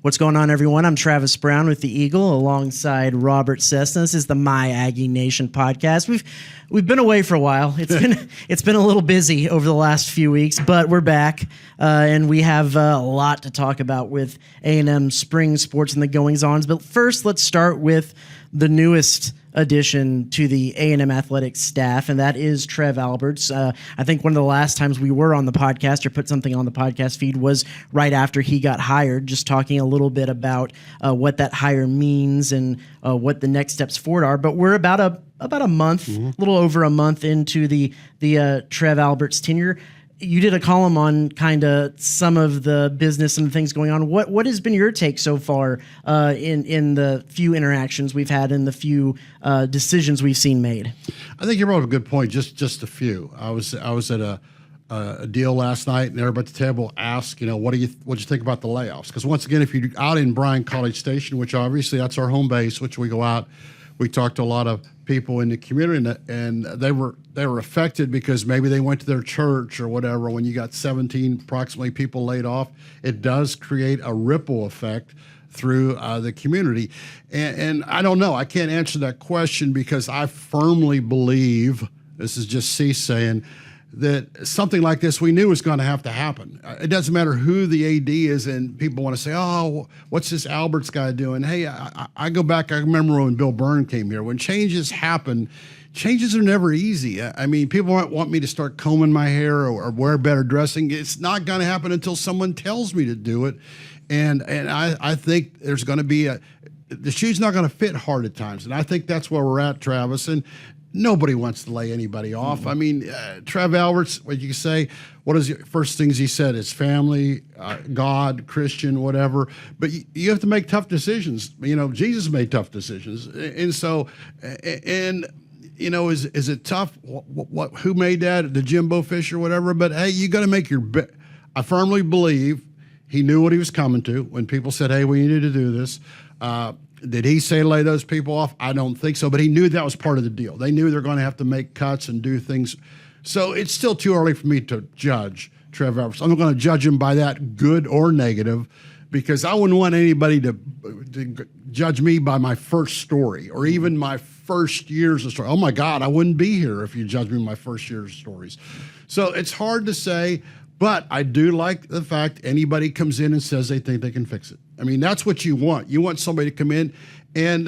What's going on, everyone? I'm Travis Brown with the Eagle alongside Robert Cessna. This is the My Aggie Nation podcast. We've been away for a while. It's been a little busy over the last few weeks, but we're back, and we have a lot to talk about with A&M spring sports and the goings-ons. But first, let's start with the newest addition to the A&M athletics staff, and that is Trev Alberts. I think one of the last times we were on the podcast or put something on the podcast feed was right after he got hired, just talking a little bit about what that hire means and what the next steps forward are. But we're about a month, a little over a month into the Trev Alberts tenure. You did a column on kind of some of the business and things going on. What has been your take so far in the few interactions we've had and the few decisions we've seen made? I think you brought up a good point. Just a few. I was at a deal last night, and everybody at the table asked, what'd you think about the layoffs? Because once again, if you're out in Bryan College Station, which obviously that's our home base, which we go out, we talked to a lot of people in the community, and they were affected because maybe they went to their church or whatever. When you got 17 approximately people laid off, it does create a ripple effect through the community. And I don't know. I can't answer that question because I firmly believe, this is just C saying, that something like this we knew was going to have to happen. It doesn't matter who the AD is, and people want to say, oh, what's this Alberts guy doing? Hey, I go back, I remember when Bill Byrne came here. When changes happen, changes are never easy. I mean, people want me to start combing my hair or wear better dressing. It's not going to happen until someone tells me to do it. And I think there's going to be the shoe's not going to fit hard at times. And I think that's where we're at, Travis. And nobody wants to lay anybody off. I mean, Trev Alberts, what you say, what is the first things he said? It's family, God, Christian, whatever. But you have to make tough decisions. Jesus made tough decisions. And so, is it tough? Who made that? The Jimbo Fisher, whatever. But hey, you got to make your bet. I firmly believe he knew what he was coming to when people said, hey, we needed to do this. Did he say lay those people off? I don't think so, but he knew that was part of the deal. They knew they're going to have to make cuts and do things. So it's still too early for me to judge Trev Alberts. I'm not going to judge him by that, good or negative, because I wouldn't want anybody to judge me by my first story or even my first years of story. Oh my God, I wouldn't be here if you judged me by my first year's stories. So it's hard to say, but I do like the fact anybody comes in and says they think they can fix it. I mean, that's what you want. You want somebody to come in, and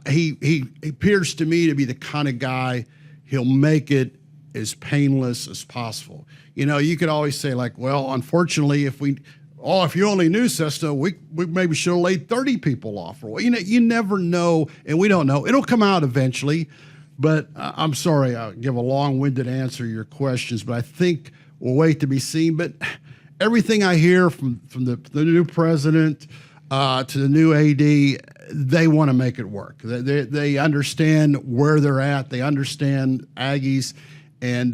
he appears to me to be the kind of guy, he'll make it as painless as possible. You could always say, like, well, unfortunately, if you only knew Cessna, we maybe should have laid 30 people off. Or you never know, and we don't know. It'll come out eventually, but I'm sorry, I'll give a long-winded answer to your questions, but I think we'll wait to be seen. But everything I hear from the new president to the new AD, they want to make it work. They understand where they're at. They understand Aggies. And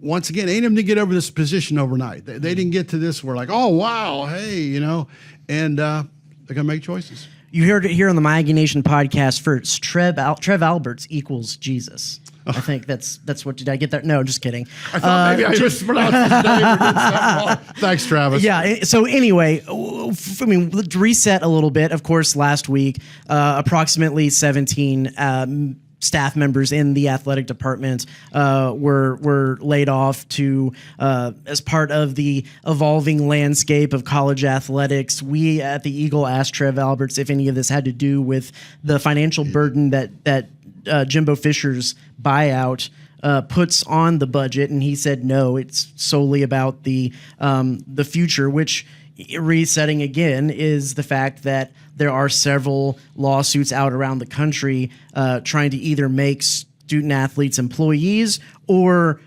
once again, A&M didn't get over this position overnight. They didn't get to this where like, oh, wow, hey, and they're going to make choices. You heard it here on the My Aggie Nation podcast first. Trev Alberts equals Jesus. I think that's what, did I get that? No, just kidding. I thought maybe I just pronounced his name or did something wrong. Thanks, Travis. Yeah, so anyway, to reset a little bit, of course, last week, approximately 17 staff members in the athletic department were laid off as part of the evolving landscape of college athletics. We at the Eagle asked Trev Alberts if any of this had to do with the financial burden that Jimbo Fisher's buyout puts on the budget, and he said no, it's solely about the future, which, resetting again, is the fact that there are several lawsuits out around the country trying to either make student athletes employees or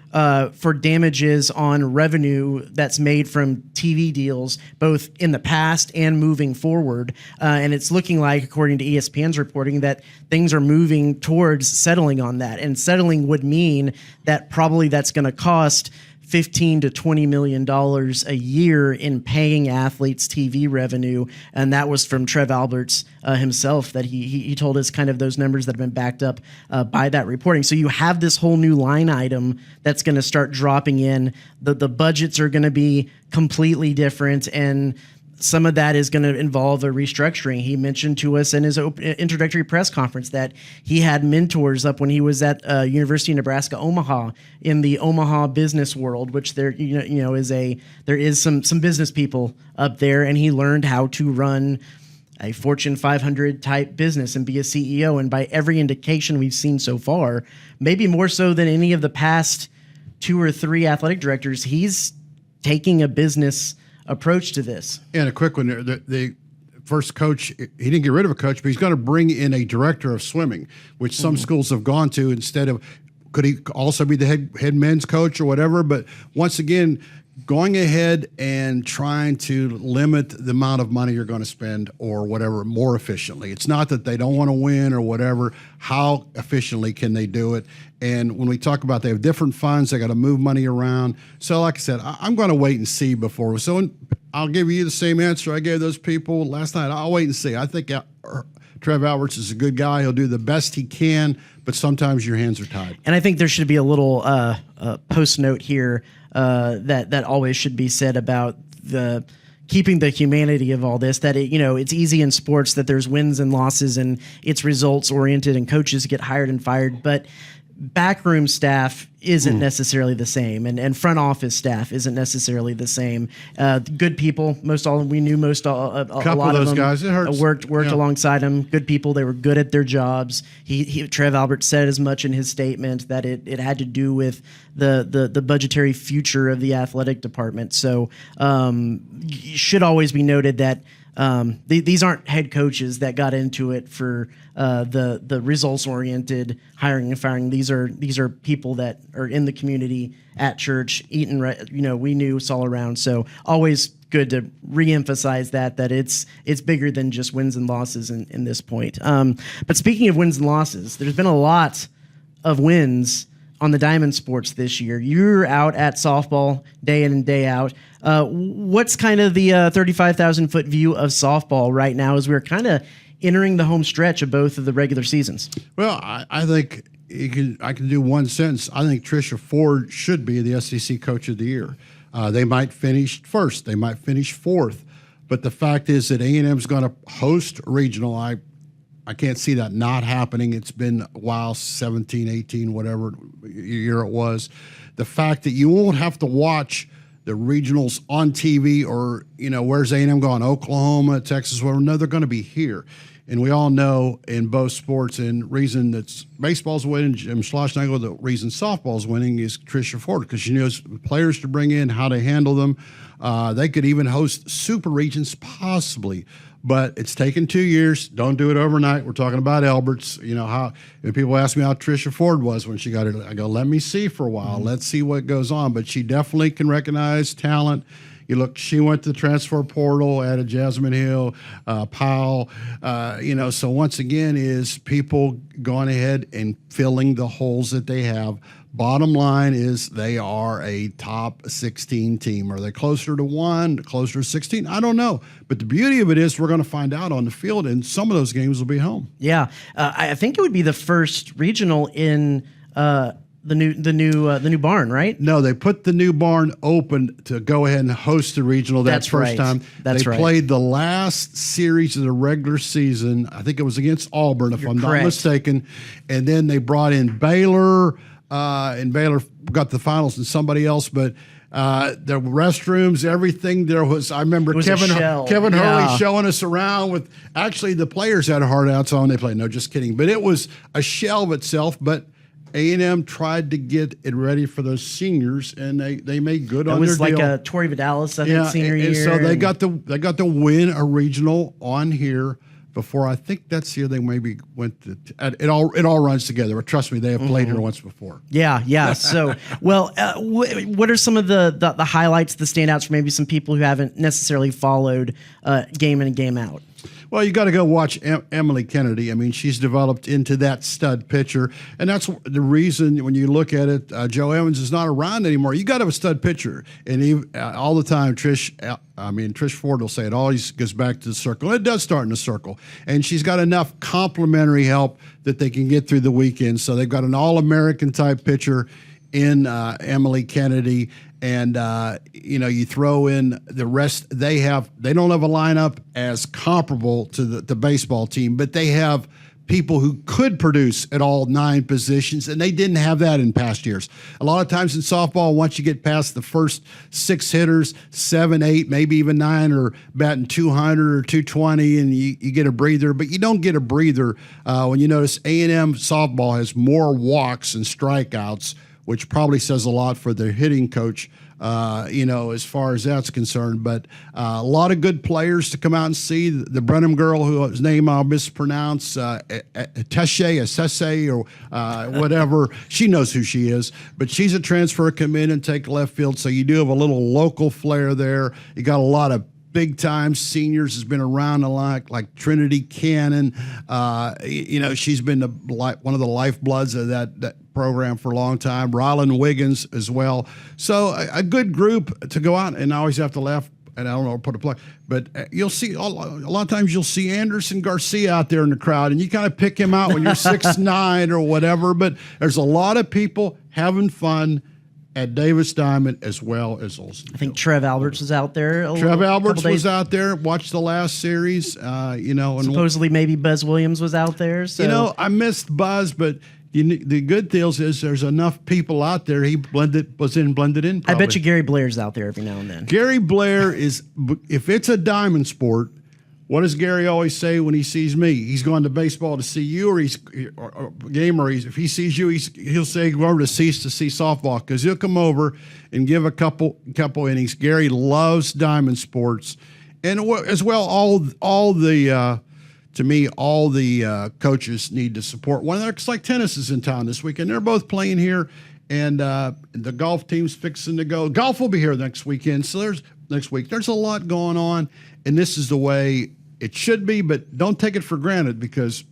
for damages on revenue that's made from TV deals, both in the past and moving forward. And it's looking like, according to ESPN's reporting, that things are moving towards settling on that. And settling would mean that probably that's going to cost $15 to $20 million a year in paying athletes TV revenue. And that was from Trev Alberts himself, that he told us kind of those numbers that have been backed up by that reporting. So you have this whole new line item that's going to start dropping in. The budgets are going to be completely different. And some of that is going to involve a restructuring. He mentioned to us in his introductory press conference that he had mentors up when he was at University of Nebraska Omaha in the Omaha business world, which there is some business people up there, and he learned how to run a Fortune 500 type business and be a CEO. And by every indication we've seen so far, maybe more so than any of the past 2 or 3 athletic directors, he's taking a business approach to this. And a quick one there. The first coach, he didn't get rid of a coach, but he's going to bring in a director of swimming, which some schools have gone to instead of, could he also be the head men's coach or whatever? But once again, going ahead and trying to limit the amount of money you're going to spend or whatever more efficiently. It's not that they don't want to win or whatever. How efficiently can they do it? And when we talk about they have different funds, they got to move money around. So like I said, I'm going to wait and see before. So I'll give you the same answer I gave those people last night. I'll wait and see. I think Trev Alberts is a good guy. He'll do the best he can, but sometimes your hands are tied. And I think there should be a little post note here that always should be said about the keeping the humanity of all this, that it's easy in sports that there's wins and losses and it's results oriented and coaches get hired and fired, but backroom staff isn't necessarily the same, and front office staff isn't necessarily the same. Good people, a lot of those them guys, it hurts. worked alongside him. Good people, they were good at their jobs. Trev Alberts said as much in his statement that it had to do with the budgetary future of the athletic department. So it should always be noted that these aren't head coaches that got into it for the results-oriented hiring and firing. These are people that are in the community at church, eating. We knew all around. So always good to reemphasize that it's bigger than just wins and losses in this point. But speaking of wins and losses, there's been a lot of wins on the Diamond Sports this year. You're out at softball day in and day out. What's kind of the 35,000-foot view of softball right now as we're kind of entering the home stretch of both of the regular seasons? Well, I think I can do one sentence. I think Tricia Ford should be the SEC Coach of the Year. They might finish first. They might finish fourth. But the fact is that A&M is going to host regional. I can't see that not happening. It's been a while, 17, 18, whatever year it was. The fact that you won't have to watch the regionals on TV or, where's A&M going? Oklahoma, Texas, whatever. No, they're going to be here. And we all know in both sports, and reason that baseball's winning, Jim Schlossnagle, the reason softball's winning is Tricia Ford, because she knows players to bring in, how to handle them. They could even host super regions possibly. But it's taken 2 years. Don't do it overnight. We're talking about Alberts. And people ask me how Tricia Ford was when she got it. I go, let me see for a while. Let's see what goes on. But she definitely can recognize talent. You look, she went to the transfer portal, added Jasmine Hill, Powell. So once again, is people going ahead and filling the holes that they have. Bottom line is they are a top 16 team. Are they closer to 1, closer to 16? I don't know. But the beauty of it is we're going to find out on the field, and some of those games will be home. Yeah, I think it would be the first regional in the new barn, right? No, they put the new barn open to go ahead and host the regional. That's first time. They played the last series of the regular season. I think it was against Auburn, if I'm not mistaken. And then they brought in Baylor. And Baylor got the finals and somebody else, but the restrooms, everything there was. I remember Kevin Hurley showing us around with. Actually, the players had hard outs on. They played. No, just kidding. But it was a shell of itself. But A&M tried to get it ready for those seniors, and they made good on their deal. It was like a Tori Vidalis, I think, senior year. So they got to win a regional on here. Before, I think that's the year they maybe went to. It all runs together. But trust me, they have played here once before. Yeah. So, well, what are some of the highlights, the standouts for maybe some people who haven't necessarily followed game in and game out? Well, you got to go watch Emily Kennedy. I mean, she's developed into that stud pitcher, and that's the reason when you look at it, Joe Evans is not around anymore. You got to have a stud pitcher, and all the time, Trish Ford will say it always goes back to the circle. It does start in the circle, and she's got enough complementary help that they can get through the weekend. So they've got an All-American type pitcher in Emily Kennedy. And you throw in the rest. They don't have a lineup as comparable to the baseball team, but they have people who could produce at all 9 positions, and they didn't have that in past years. A lot of times in softball, once you get past the first 6 hitters, 7, 8, maybe even 9 are batting 200 or 220, and you get a breather, but you don't get a breather when you notice A&M softball has more walks and strikeouts, which probably says a lot for their hitting coach, as far as that's concerned. But a lot of good players to come out and see. The Brenham girl, whose name I'll mispronounce, Assese, or whatever, she knows who she is. But she's a transfer, come in and take left field. So you do have a little local flair there. You got a lot of big-time seniors has been around a lot, like Trinity Cannon. She's been one of the lifebloods of that program for a long time. Rylan Wiggins as well. So a good group to go out, and I always have to laugh, and I don't know, put a plug, but you'll see a lot of times you'll see Anderson Garcia out there in the crowd, and you kind of pick him out when you're 6'9" or whatever, but there's a lot of people having fun at Davis Diamond as well as Olsen. I think Trev Alberts was out there. Trev Alberts was out there. Watched the last series. And supposedly maybe Buzz Williams was out there. So I missed Buzz, but the good deal is there's enough people out there. He blended in. Probably. I bet you Gary Blair's out there every now and then. Gary Blair is, if it's a diamond sport, what does Gary always say when he sees me? He's going to baseball to see you, or if he sees you, he'll say go over to see softball, because he'll come over and give a couple innings. Gary loves diamond sports, and as well all the coaches need to support one. It's like tennis is in town this weekend. They're both playing here, and the golf team's fixing to go. Golf will be here next weekend. So there's a lot going on, and this is the way it should be, but don't take it for granted, because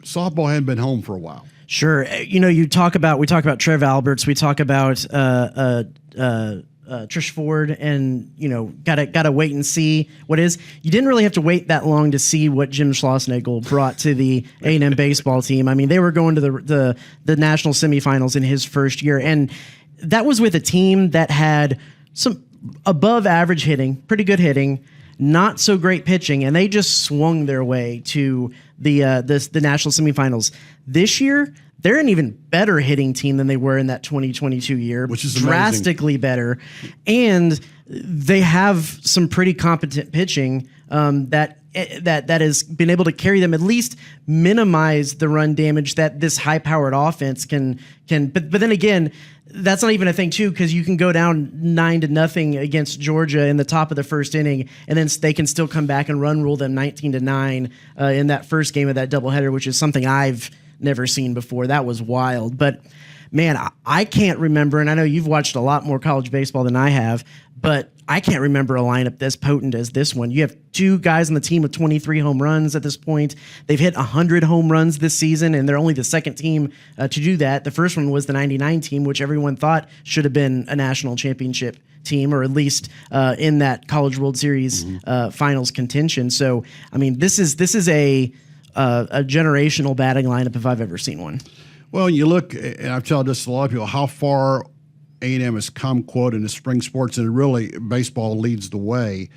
softball hadn't been home for a while. Sure. We talk about Trev Alberts, we talk about Trish Ford, and gotta wait and see what is. You didn't really have to wait that long to see what Jim Schlossnagle brought to the A&M baseball team. I mean, they were going to the national semifinals in his first year, and that was with a team that had some above average hitting, pretty good hitting, not so great pitching, and they just swung their way to the national semifinals. This year, they're an even better hitting team than they were in that 2022 year, which is drastically amazing. Better, and they have some pretty competent pitching that has been able to carry them, at least minimize the run damage that this high-powered offense can. But then again, that's not even a thing too, because you can go down 9-0 against Georgia in the top of the first inning, and then they can still come back and run rule them 19-9 in that first game of that doubleheader, which is something I've never seen before. That was wild. But man, I can't remember, and I know you've watched a lot more college baseball than I have, but I can't remember a lineup this potent as this one. You have 2 guys on the team with 23 home runs at this point. They've hit 100 home runs this season, and they're only the second team to do that. The first one was the 99 team, which everyone thought should have been a national championship team, or at least in that College World Series finals contention. So, I mean, this is a generational batting lineup if I've ever seen one. Well, you look, and I've told this to a lot of people, how far A&M has come, quote, in the spring sports, and really baseball leads the way,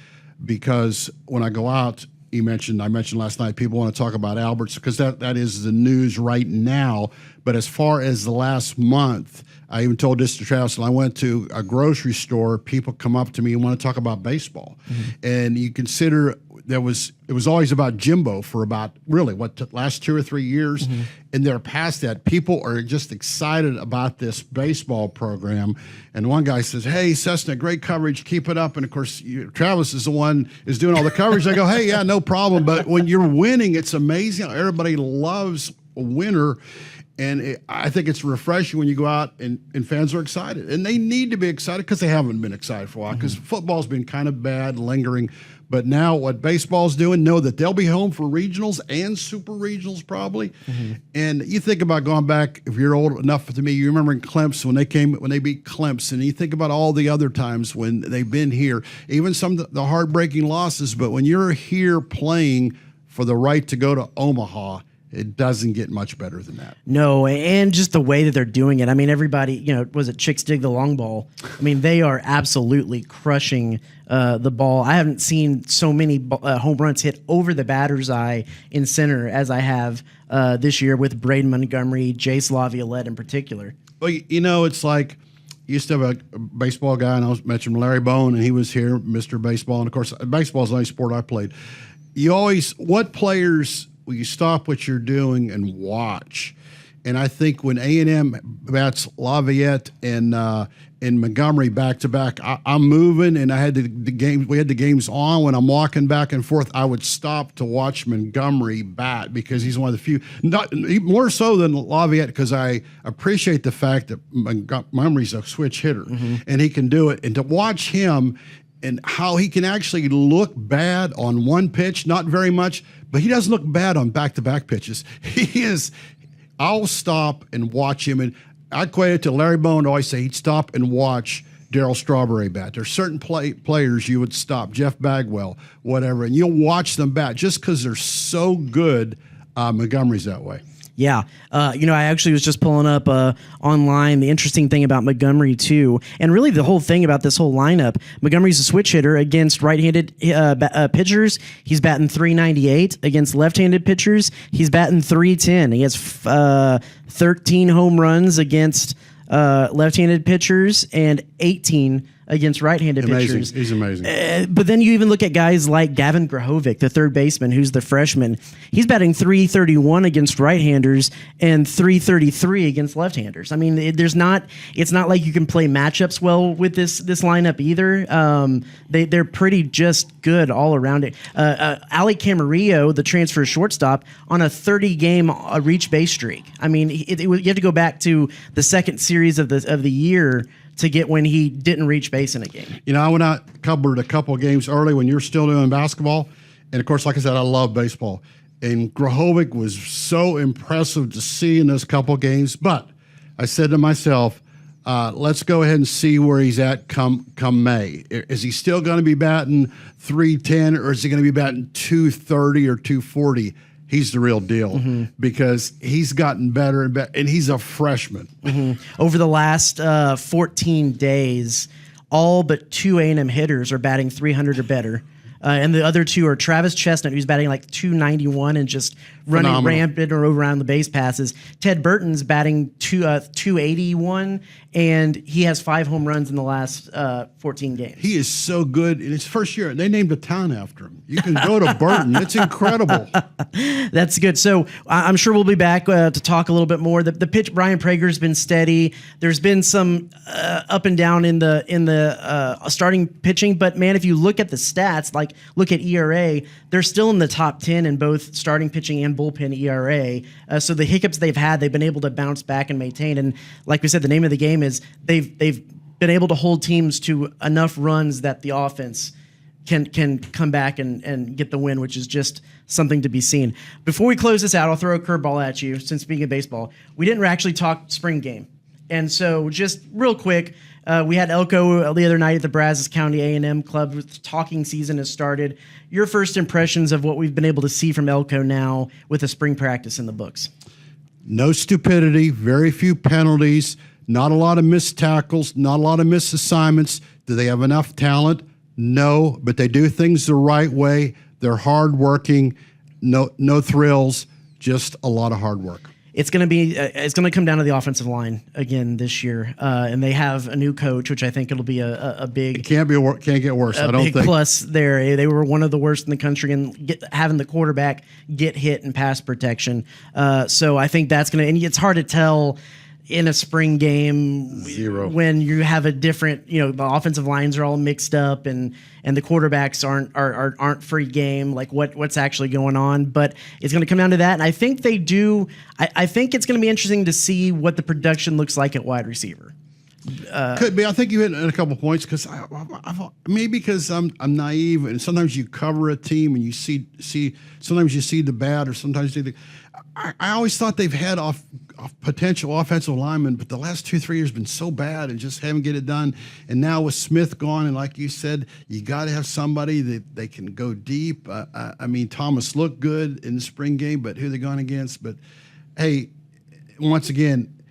because when I go out, I mentioned last night, people want to talk about Alberts, because that is the news right now. But as far as the last month, I even told this to Travis, when I went to a grocery store, people come up to me and want to talk about baseball. Mm-hmm. And you consider it was always about Jimbo for about really last 2 or 3 years, mm-hmm. and they're past that. People are just excited about this baseball program. And one guy says, "Hey, Cessna, great coverage, keep it up." And of course, Travis is the one is doing all the coverage. I go, "Hey, yeah, no problem." But when you're winning, it's amazing. Everybody loves a winner. And I think it's refreshing when you go out and fans are excited. And they need to be excited, because they haven't been excited for a while, because football's been kind of bad, lingering. But now what baseball's doing, know that they'll be home for regionals and super regionals probably. Mm-hmm. And you think about going back, if you're old enough to me, you remember in Clemson when they beat Clemson. And you think about all the other times when they've been here, even some of the heartbreaking losses. But when you're here playing for the right to go to Omaha It doesn't get much better than that. No, and just the way that they're doing it. I mean, everybody, was it Chicks Dig the Long Ball? I mean, they are absolutely crushing the ball. I haven't seen so many home runs hit over the batter's eye in center as I have this year with Braden Montgomery, Jace Laviolette in particular. Well, it's like you used to have a baseball guy, and I mentioned Larry Bone, and he was here, Mr. Baseball. And, of course, baseball is the only sport I played. What players will you stop what you're doing and watch? And I think when A&M bats Laviolette and Montgomery back to back, I'm moving, and I had the game. We had the games on. When I'm walking back and forth, I would stop to watch Montgomery bat because he's one of the few, not more so than Laviolette, because I appreciate the fact that Montgomery's a switch hitter and he can do it, and to watch him and how he can actually look bad on one pitch, not very much, but he doesn't look bad on back-to-back pitches. I'll stop and watch him, and I equate it to Larry Bone. Always say he'd stop and watch Darryl Strawberry bat. There's certain players you would stop, Jeff Bagwell, whatever, and you'll watch them bat just because they're so good. Montgomery's that way. Yeah. I actually was just pulling up online the interesting thing about Montgomery, too. And really the whole thing about this whole lineup, Montgomery's a switch hitter against right-handed pitchers. He's batting .398. Against left-handed pitchers, he's batting .310. He has 13 home runs against left-handed pitchers and 18 against right-handed pitchers. He's amazing. But then you even look at guys like Gavin Grahovic, the third baseman, who's the freshman. He's batting .331 against right-handers and .333 against left-handers. I mean, it's not like you can play matchups well with this lineup either. They're pretty just good all around it. Ali Camarillo, the transfer shortstop, on a 30-game reach base streak. I mean, you have to go back to the second series of the year to get when he didn't reach base in a game. I went out, covered a couple of games early when you're still doing basketball. And, of course, like I said, I love baseball. And Grahovic was so impressive to see in those couple of games. But I said to myself, let's go ahead and see where he's at come May. Is he still going to be batting .310 or is he going to be batting .230 or .240? He's the real deal because he's gotten better and better, and he's a freshman. Over the last 14 days, all but 2 A&M hitters are batting .300 or better. And the other two are Travis Chestnut, who's batting like .291 and just running rampant or around the base passes. Ted Burton's batting .281, and he has 5 home runs in the last 14 games. He is so good. In his first year, they named a town after him. You can go to Burton. It's incredible. That's good. So I'm sure we'll be back to talk a little bit more. The pitch, Brian Prager's been steady. There's been some up and down in the starting pitching, but man, if you look at the stats, like look at ERA, they're still in the top 10 in both starting pitching and bullpen ERA. So the hiccups they've had, they've been able to bounce back and maintain. And like we said, the name of the game is they've been able to hold teams to enough runs that the offense can come back and get the win, which is just something to be seen. Before we close this out, I'll throw a curveball at you. Since speaking of baseball, we didn't actually talk spring game. And so just real quick, we had Elko the other night at the Brazos County A&M Club. The talking season has started. Your first impressions of what we've been able to see from Elko now with the spring practice in the books? No stupidity, very few penalties, not a lot of missed tackles, not a lot of missed assignments. Do they have enough talent? No, but they do things the right way. They're hardworking, no thrills, just a lot of hard work. It's going to come down to the offensive line again this year, and they have a new coach, which I think it'll be a big. It can't get worse. I don't think. Plus there. They were one of the worst in the country, and having the quarterback get hit in pass protection. So I think that's going to, and it's hard to tell in a spring game when you have a different, the offensive lines are all mixed up and the quarterbacks aren't free game, like what's actually going on. But it's going to come down to that. And I think they do. I think it's going to be interesting to see what the production looks like at wide receiver. Could be. I think you hit a couple points because maybe because I'm naive, and sometimes you cover a team and you see sometimes you see the bad, or sometimes you see the. I always thought they've had potential offensive linemen, but the last 2-3 years have been so bad and just haven't get it done. And now with Smith gone, and like you said, you got to have somebody that they can go deep. I mean, Thomas looked good in the spring game, but who they gone against? But hey, once again,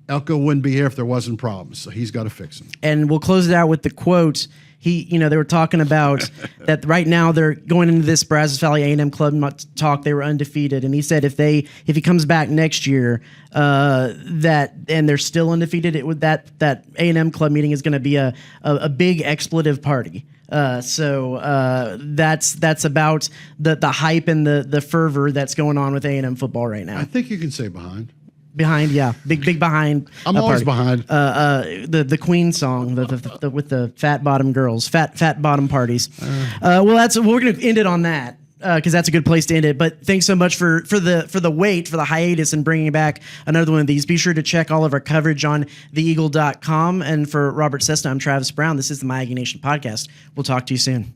Elko wouldn't be here if there wasn't problems, so he's got to fix them. And we'll close it out with the quote. They were talking about that right now they're going into this Brazos Valley A&M club talk. They were undefeated, and he said if he comes back next year, and they're still undefeated, that A&M club meeting is going to be a big expletive party. So that's about the hype and the fervor that's going on with A&M football right now. I think you can say behind. Behind, yeah, big behind. I'm always behind. The Queen song, the with the fat bottom girls, fat bottom parties. Well, we're gonna end it on that because that's a good place to end it. But thanks so much for the hiatus and bringing back another one of these. Be sure to check all of our coverage on theeagle.com. And for Robert Cessna, I'm Travis Brown. This is the My Aggie Nation Podcast. We'll talk to you soon.